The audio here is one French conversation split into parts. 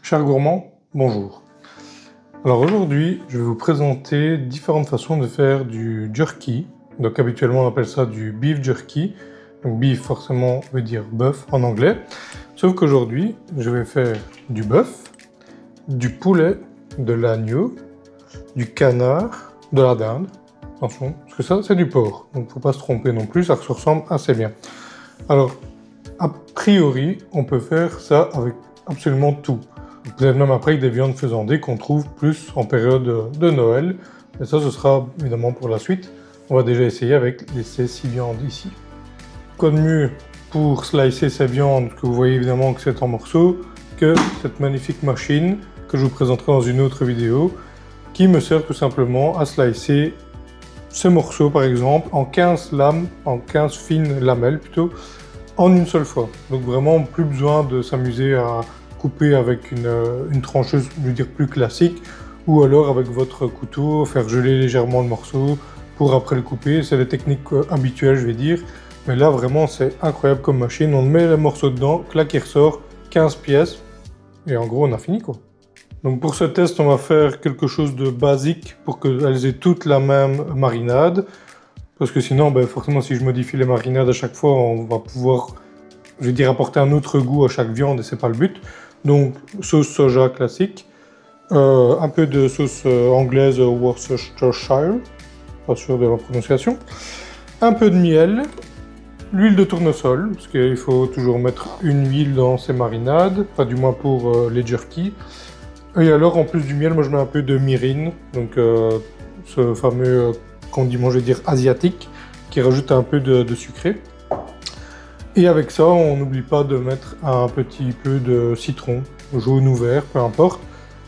Chers gourmands, bonjour. Alors aujourd'hui, je vais vous présenter différentes façons de faire du jerky. Donc habituellement on appelle ça du beef jerky. Donc beef forcément veut dire bœuf en anglais. Sauf qu'aujourd'hui, je vais faire du bœuf, du poulet, de l'agneau, du canard, de la dinde. Attention, parce que ça c'est du porc. Donc faut pas se tromper non plus, ça se ressemble assez bien. Alors, a priori, on peut faire ça avec absolument tout. Peut-être même après avec des viandes faisandées qu'on trouve plus en période de Noël. Et ça, ce sera évidemment pour la suite. On va déjà essayer avec ces 6 viandes ici. Quoi de mieux pour slicer ces viandes, que vous voyez évidemment que c'est en morceaux, que cette magnifique machine que je vous présenterai dans une autre vidéo, qui me sert tout simplement à slicer ces morceaux par exemple en 15 lames, en 15 fines lamelles plutôt, en une seule fois. Donc vraiment plus besoin de s'amuser à couper avec une trancheuse, je veux dire plus classique, ou alors avec votre couteau, faire geler légèrement le morceau pour après le couper. C'est les techniques habituelles, je vais dire. Mais là, vraiment, c'est incroyable comme machine. On met le morceau dedans, clac, il ressort, 15 pièces, et en gros, on a fini, quoi. Donc pour ce test, on va faire quelque chose de basique pour qu'elles aient toutes la même marinade. Parce que sinon, forcément, si je modifie les marinades à chaque fois, on va pouvoir, je vais dire, apporter un autre goût à chaque viande, et c'est pas le but. Donc, sauce soja classique, un peu de sauce anglaise Worcestershire, pas sûr de la prononciation, un peu de miel, l'huile de tournesol, parce qu'il faut toujours mettre une huile dans ces marinades, enfin du moins pour les jerky. Et alors, en plus du miel, moi je mets un peu de mirin, donc ce fameux condiment, je vais dire, asiatique, qui rajoute un peu de sucré. Et avec ça, on n'oublie pas de mettre un petit peu de citron, jaune ou vert, peu importe.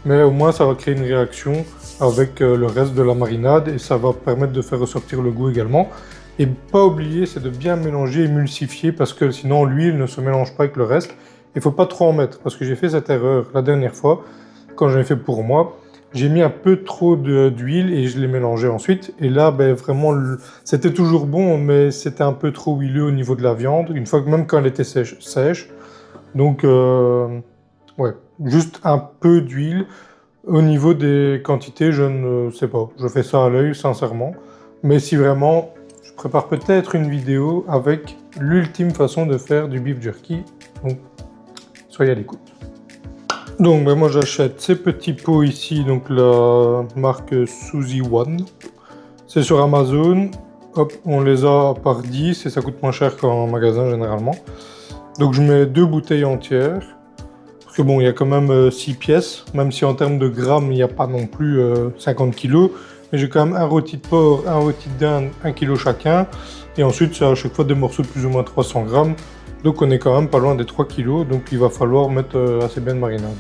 Mais au moins, ça va créer une réaction avec le reste de la marinade et ça va permettre de faire ressortir le goût également. Et pas oublier, c'est de bien mélanger, émulsifier, parce que sinon l'huile ne se mélange pas avec le reste. Il ne faut pas trop en mettre, parce que j'ai fait cette erreur la dernière fois, quand j'avais fait pour moi. J'ai mis un peu trop d'huile et je l'ai mélangé ensuite. Et là, vraiment, c'était toujours bon, mais c'était un peu trop huileux au niveau de la viande, une fois que même quand elle était sèche. Donc, ouais, juste un peu d'huile. Au niveau des quantités, je ne sais pas. Je fais ça à l'œil, sincèrement. Mais si vraiment, je prépare peut-être une vidéo avec l'ultime façon de faire du beef jerky. Donc, soyez à l'écoute. Donc moi j'achète ces petits pots ici, donc la marque Suzy One. C'est sur Amazon, hop, on les a par 10 et ça coûte moins cher qu'en magasin généralement. Donc je mets 2 bouteilles entières, parce que bon, il y a quand même 6 pièces, même si en termes de grammes il n'y a pas non plus 50 kg. Mais j'ai quand même un rôti de porc, un rôti de dinde, 1 kg chacun. Et ensuite c'est à chaque fois des morceaux de plus ou moins 300 grammes. Donc on est quand même pas loin des 3 kg, donc il va falloir mettre assez bien de marinade.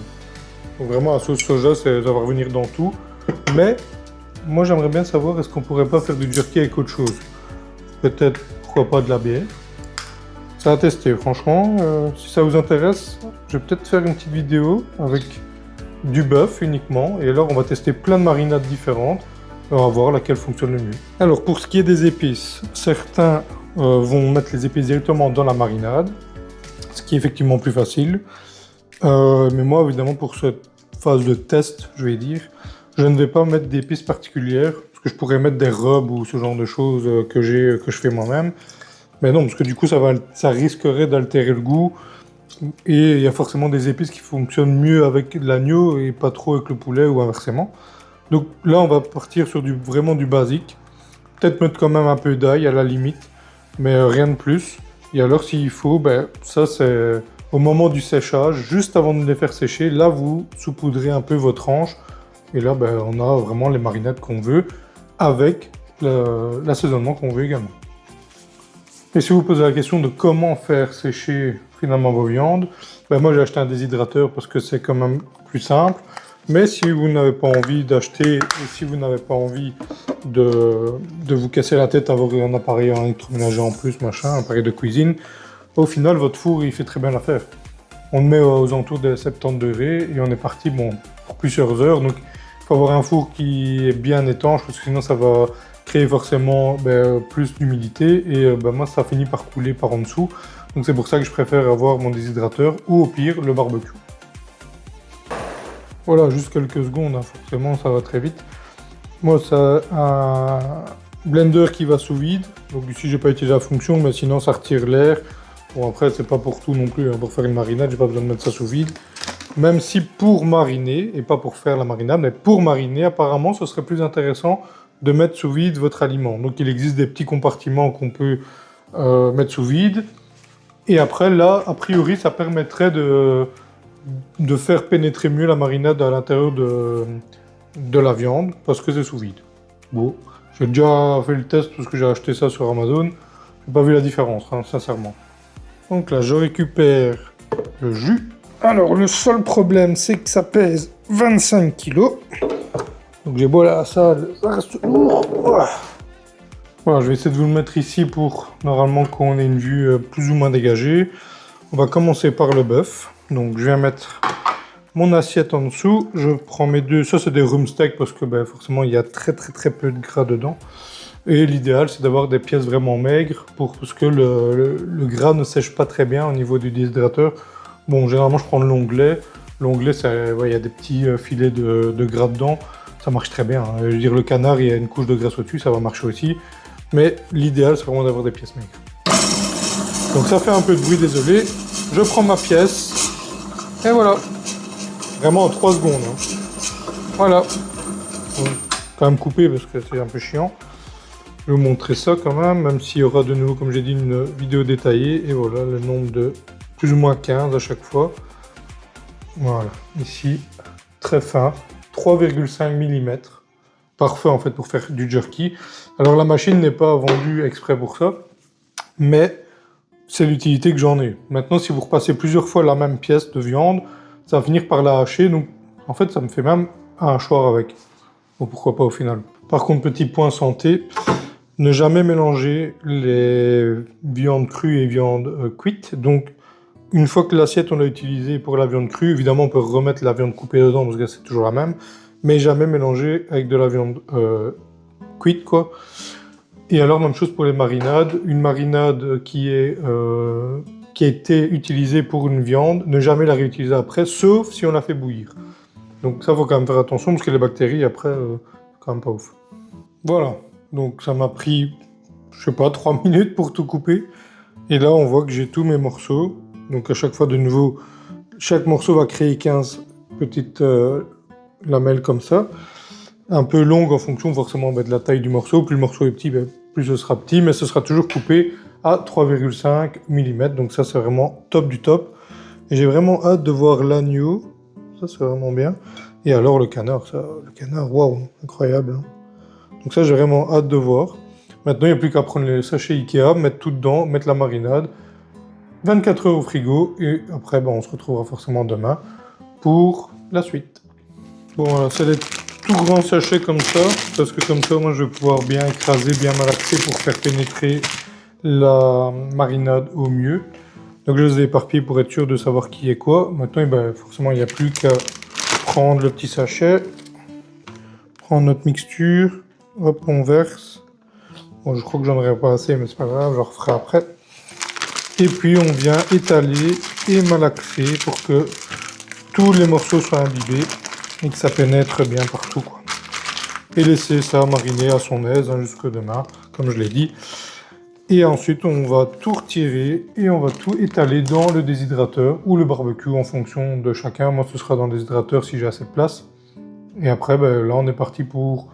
Donc vraiment la sauce soja, ça va revenir dans tout. Mais moi j'aimerais bien savoir, est-ce qu'on pourrait pas faire du jerky avec autre chose? Peut-être, pourquoi pas de la bière. Ça à tester, franchement. Si ça vous intéresse, je vais peut-être faire une petite vidéo avec du bœuf uniquement. Et alors on va tester plein de marinades différentes. Et on va voir laquelle fonctionne le mieux. Alors pour ce qui est des épices, certains vont mettre les épices directement dans la marinade, ce qui est effectivement plus facile. Mais moi, évidemment, pour cette phase de test, je vais dire, je ne vais pas mettre d'épices particulières, parce que je pourrais mettre des rubs ou ce genre de choses que je fais moi-même. Mais non, parce que du coup, ça risquerait d'altérer le goût. Et il y a forcément des épices qui fonctionnent mieux avec l'agneau et pas trop avec le poulet ou inversement. Donc là, on va partir sur vraiment du basique. Peut-être mettre quand même un peu d'ail à la limite, mais rien de plus. Et alors s'il faut, ça c'est au moment du séchage, juste avant de les faire sécher, là vous saupoudrez un peu votre hanche. Et là on a vraiment les marinades qu'on veut, avec l'assaisonnement qu'on veut également. Et si vous posez la question de comment faire sécher finalement vos viandes, moi j'ai acheté un déshydrateur parce que c'est quand même plus simple. Mais si vous n'avez pas envie d'acheter, et si vous n'avez pas envie de vous casser la tête à avoir un appareil électroménager en plus, machin, un appareil de cuisine, au final votre four il fait très bien l'affaire. On le met aux alentours de 70 degrés et on est parti pour plusieurs heures. Donc il faut avoir un four qui est bien étanche parce que sinon ça va créer forcément plus d'humidité et moi ça finit par couler par en dessous. Donc c'est pour ça que je préfère avoir mon déshydrateur ou au pire le barbecue. Voilà, juste quelques secondes, hein, forcément ça va très vite. Moi c'est un blender qui va sous vide, donc ici j'ai pas utilisé la fonction, mais sinon ça retire l'air. Bon après c'est pas pour tout non plus, hein. Pour faire une marinade j'ai pas besoin de mettre ça sous vide. Même si pour mariner, et pas pour faire la marinade, mais pour mariner apparemment ce serait plus intéressant de mettre sous vide votre aliment. Donc il existe des petits compartiments qu'on peut mettre sous vide. Et après là, a priori ça permettrait de faire pénétrer mieux la marinade à l'intérieur de la viande parce que c'est sous vide. Bon, j'ai déjà fait le test parce que j'ai acheté ça sur Amazon. J'ai pas vu la différence, hein, sincèrement. Donc là, je récupère le jus. Alors, le seul problème, c'est que ça pèse 25 kg. Donc j'ai beau la salle, ça reste lourd. Voilà, je vais essayer de vous le mettre ici pour normalement qu'on ait une vue plus ou moins dégagée. On va commencer par le bœuf. Donc je viens mettre mon assiette en dessous. Je prends mes deux. Ça c'est des rumsteaks parce que ben, forcément il y a très peu de gras dedans. Et l'idéal c'est d'avoir des pièces vraiment maigres parce que le gras ne sèche pas très bien au niveau du déshydrateur. Bon, généralement je prends l'onglet. L'onglet, ouais, il y a des petits filets de gras dedans. Ça marche très bien. Hein. Je veux dire, le canard, il y a une couche de graisse au-dessus, ça va marcher aussi. Mais l'idéal, c'est vraiment d'avoir des pièces maigres. Donc ça fait un peu de bruit, désolé. Je prends ma pièce. Et voilà. Vraiment en 3 secondes. Hein. Voilà. Bon, quand même couper parce que c'est un peu chiant. Je vais vous montrer ça quand même s'il y aura de nouveau, comme j'ai dit, une vidéo détaillée. Et voilà, le nombre de plus ou moins 15 à chaque fois. Voilà. Ici, très fin. 3,5 mm. Parfait en fait pour faire du jerky. Alors la machine n'est pas vendue exprès pour ça, mais c'est l'utilité que j'en ai. Maintenant, si vous repassez plusieurs fois la même pièce de viande, ça va finir par la hacher, donc en fait ça me fait même un hachoir avec. Bon, pourquoi pas au final. Par contre, petit point santé, ne jamais mélanger les viandes crues et viandes cuites. Donc une fois que l'assiette on l'a utilisée pour la viande crue, évidemment on peut remettre la viande coupée dedans parce que c'est toujours la même, mais jamais mélanger avec de la viande cuite quoi. Et alors même chose pour les marinades, une marinade qui a été utilisée pour une viande, ne jamais la réutiliser après, sauf si on la fait bouillir. Donc ça faut quand même faire attention parce que les bactéries après, quand même pas ouf. Voilà, donc ça m'a pris, je sais pas, 3 minutes pour tout couper. Et là on voit que j'ai tous mes morceaux. Donc à chaque fois de nouveau, chaque morceau va créer 15 petites lamelles comme ça. Un peu longues en fonction forcément de la taille du morceau. Plus le morceau est petit, plus ce sera petit, mais ce sera toujours coupé à 3,5 mm. Donc ça c'est vraiment top du top. Et j'ai vraiment hâte de voir l'agneau. Ça c'est vraiment bien. Et alors le canard, waouh, incroyable. Hein. Donc ça j'ai vraiment hâte de voir. Maintenant il n'y a plus qu'à prendre les sachets Ikea, mettre tout dedans, mettre la marinade. 24 heures au frigo et après on se retrouvera forcément demain pour la suite. Bon voilà, c'est les tout grands sachets comme ça, parce que comme ça moi je vais pouvoir bien écraser, bien malaxer pour faire pénétrer la marinade au mieux. Donc je les ai éparpillés pour être sûr de savoir qui est quoi. Maintenant forcément il n'y a plus qu'à prendre le petit sachet, prendre notre mixture, hop on verse. Bon je crois que j'en aurai pas assez mais c'est pas grave, je le referai après. Et puis on vient étaler et malaxer pour que tous les morceaux soient imbibés et que ça pénètre bien partout, quoi. Et laisser ça mariner à son aise jusque demain, comme je l'ai dit. Et ensuite on va tout retirer et on va tout étaler dans le déshydrateur ou le barbecue en fonction de chacun. Moi ce sera dans le déshydrateur si j'ai assez de place. Et après là on est parti pour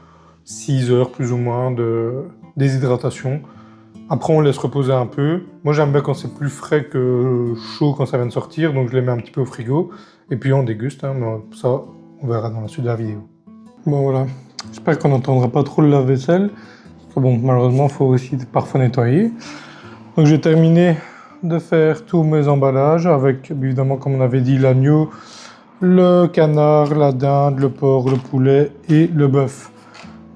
6 heures plus ou moins de déshydratation. Après, on laisse reposer un peu. Moi, j'aime bien quand c'est plus frais que chaud quand ça vient de sortir, donc je les mets un petit peu au frigo. Et puis on déguste, hein, mais ça, on verra dans la suite de la vidéo. Bon, voilà. J'espère qu'on n'entendra pas trop le lave-vaisselle. Bon, malheureusement, il faut aussi parfois nettoyer. Donc, j'ai terminé de faire tous mes emballages avec, évidemment, comme on avait dit, l'agneau, le canard, la dinde, le porc, le poulet et le bœuf.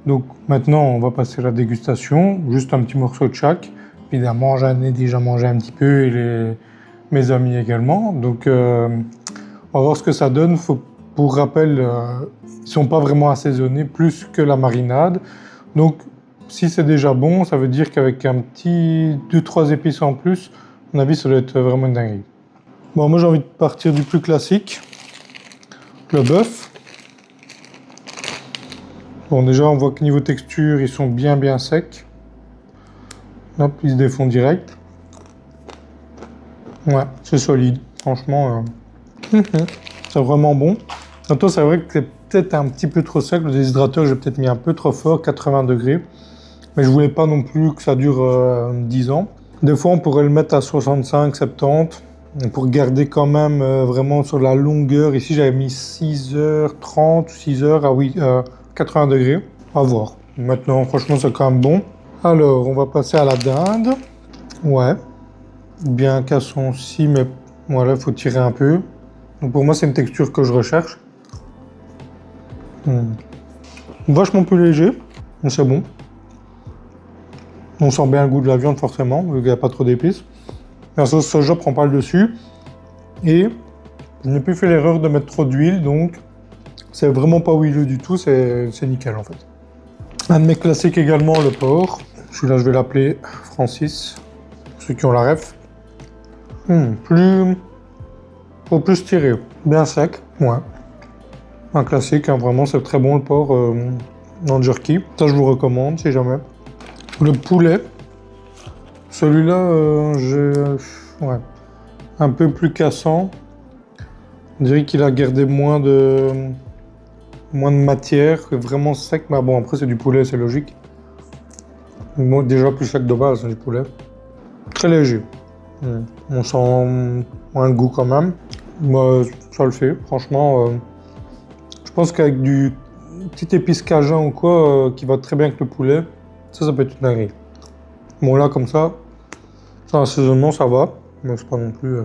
Donc maintenant on va passer à la dégustation, juste un petit morceau de chaque. Évidemment j'en ai déjà mangé un petit peu et mes amis également. Donc on va voir ce que ça donne. Pour rappel, ils ne sont pas vraiment assaisonnés plus que la marinade. Donc si c'est déjà bon, ça veut dire qu'avec un petit 2-3 épices en plus, à mon avis ça doit être vraiment une dinguerie. Bon moi j'ai envie de partir du plus classique, le bœuf. Bon, déjà, on voit que niveau texture, ils sont bien secs. Hop, ils se défont direct. Ouais, c'est solide. Franchement, c'est vraiment bon. Maintenant, c'est vrai que c'est peut-être un petit peu trop sec. Le déshydrateur, j'ai peut-être mis un peu trop fort, 80 degrés. Mais je voulais pas non plus que ça dure 10 ans. Des fois, on pourrait le mettre à 65, 70 pour garder quand même vraiment sur la longueur. Ici, j'avais mis 6h30, 6h à 80 degrés. À voir. Maintenant, franchement, c'est quand même bon. Alors, on va passer à la dinde. Ouais. Bien cassant aussi, mais voilà, il faut tirer un peu. Donc pour moi, c'est une texture que je recherche. Vachement plus léger, mais c'est bon. On sent bien le goût de la viande forcément, vu qu'il n'y a pas trop d'épices. La sauce soja prend pas le dessus. Et je n'ai plus fait l'erreur de mettre trop d'huile, donc c'est vraiment pas huileux du tout, c'est nickel en fait. Un de mes classiques également, le porc. Celui-là, je vais l'appeler Francis, pour ceux qui ont la ref. Faut plus tirer, bien sec, ouais. Un classique, hein, vraiment, c'est très bon le porc en jerky. Ça, je vous recommande si jamais. Le poulet, celui-là, ouais, un peu plus cassant. On dirait qu'il a gardé moins de matière, vraiment sec. Mais bon, après, c'est du poulet, c'est logique. Bon, déjà plus sec de base, du poulet. Très léger. On sent moins le goût quand même. Moi, ça le fait, franchement. Je pense qu'avec du petit épice cajun ou quoi, qui va très bien avec le poulet, ça peut être une dinguerie. Bon, là, comme ça assaisonnement, ça va, mais c'est pas non plus...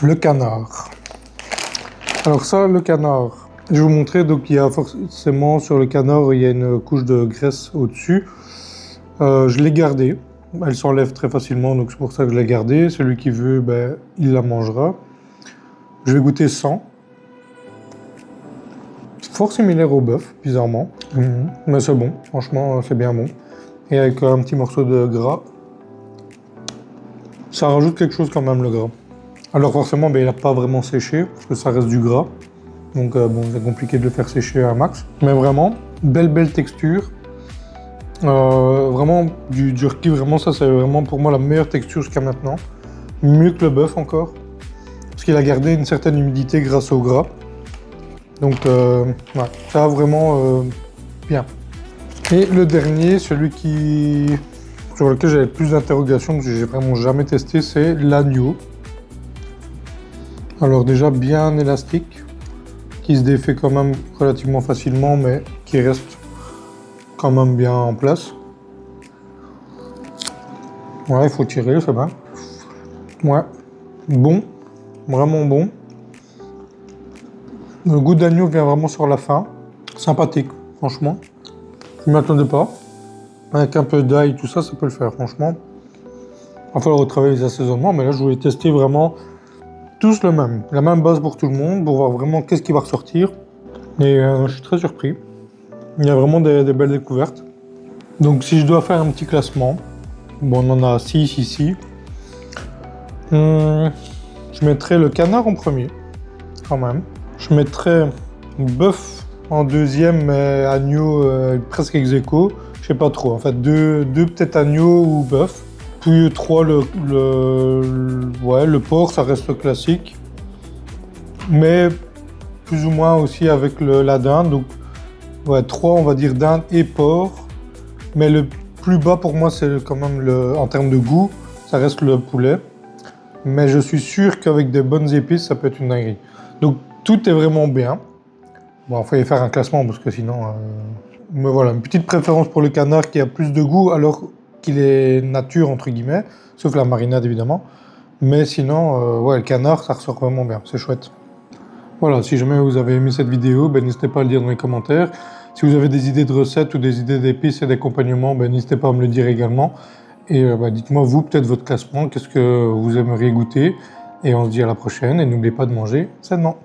Le canard. Alors ça, le canard, je vais vous montrer, donc il y a forcément sur le canard, il y a une couche de graisse au-dessus. Je l'ai gardée, elle s'enlève très facilement, donc c'est pour ça que je l'ai gardée. Celui qui veut, ben, il la mangera. Je vais goûter sans. Fort similaire au bœuf, bizarrement. Mais c'est bon, franchement, c'est bien bon. Et avec un petit morceau de gras. Ça rajoute quelque chose quand même, le gras. Alors forcément, ben, il n'a pas vraiment séché, parce que ça reste du gras. Donc bon, c'est compliqué de le faire sécher à un max. Mais vraiment, belle texture. Vraiment, du jerky, vraiment, ça c'est vraiment pour moi la meilleure texture jusqu'à maintenant. Mieux que le bœuf encore. Parce qu'il a gardé une certaine humidité grâce au gras. Donc, ouais, ça vraiment bien. Et le dernier, celui sur lequel j'avais plus d'interrogations, que j'ai vraiment jamais testé, c'est l'agneau. Alors déjà bien élastique, qui se défait quand même relativement facilement, mais qui reste quand même bien en place. Ouais, il faut tirer, c'est bien. Ouais, bon, vraiment bon. Le goût d'agneau vient vraiment sur la fin. Sympathique, franchement. Je ne m'y attendais pas. Avec un peu d'ail, tout ça, ça peut le faire, franchement. Il va falloir retravailler les assaisonnements, mais là, je voulais tester vraiment tous le même. La même base pour tout le monde, pour voir vraiment qu'est-ce qui va ressortir. Et je suis très surpris. Il y a vraiment des belles découvertes. Donc, si je dois faire un petit classement, bon, on en a 6 ici. Je mettrais le canard en premier, quand même. Je mettrais bœuf en deuxième, mais agneau presque ex aequo. Je sais pas trop. En fait, deux peut-être agneau ou bœuf. Puis 3, le porc, ça reste classique. Mais plus ou moins aussi avec la dinde. Donc, ouais, 3, on va dire dinde et porc. Mais le plus bas pour moi, c'est quand même en termes de goût, ça reste le poulet. Mais je suis sûr qu'avec des bonnes épices, ça peut être une dinguerie. Donc, tout est vraiment bien. Bon, il faut y faire un classement parce que sinon... Mais voilà, une petite préférence pour le canard qui a plus de goût alors qu'il est nature, entre guillemets, sauf la marinade évidemment. Mais sinon, ouais, le canard, ça ressort vraiment bien, c'est chouette. Voilà, si jamais vous avez aimé cette vidéo, ben, n'hésitez pas à le dire dans les commentaires. Si vous avez des idées de recettes ou des idées d'épices et d'accompagnement, ben, n'hésitez pas à me le dire également. Et ben, dites-moi, vous, peut-être votre classement, qu'est-ce que vous aimeriez goûter. Et on se dit à la prochaine, et n'oubliez pas de manger sainement.